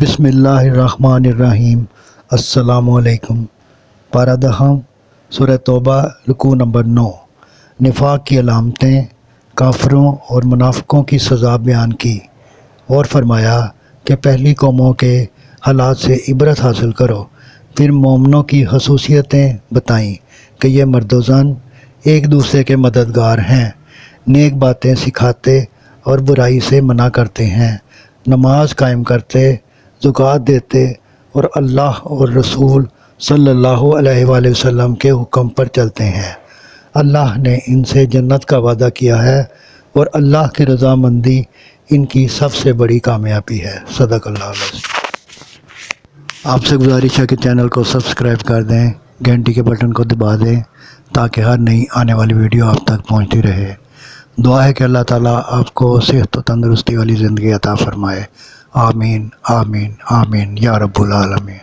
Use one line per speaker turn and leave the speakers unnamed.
بسم اللہ الرحمن الرحیم۔ السلام علیکم۔ پارہ دہم سورہ توبہ رکوع نمبر 9۔ نفاق کی علامتیں، کافروں اور منافقوں کی سزا بیان کی اور فرمایا کہ پہلی قوموں کے حالات سے عبرت حاصل کرو۔ پھر مومنوں کی خصوصیتیں بتائیں کہ یہ مرد و زن ایک دوسرے کے مددگار ہیں، نیک باتیں سکھاتے اور برائی سے منع کرتے ہیں، نماز قائم کرتے، زکوٰۃ دیتے اور اللہ اور رسول صلی اللہ علیہ وآلہ وسلم کے حکم پر چلتے ہیں۔ اللہ نے ان سے جنت کا وعدہ کیا ہے اور اللہ کی رضامندی ان کی سب سے بڑی کامیابی ہے۔ صدق اللہ العظیم۔ آپ سے گزارش ہے کہ چینل کو سبسکرائب کر دیں، گھنٹی کے بٹن کو دبا دیں تاکہ ہر نئی آنے والی ویڈیو آپ تک پہنچتی رہے۔ دعا ہے کہ اللہ تعالیٰ آپ کو صحت و تندرستی والی زندگی عطا فرمائے۔ آمین آمین آمین یا رب العالمین۔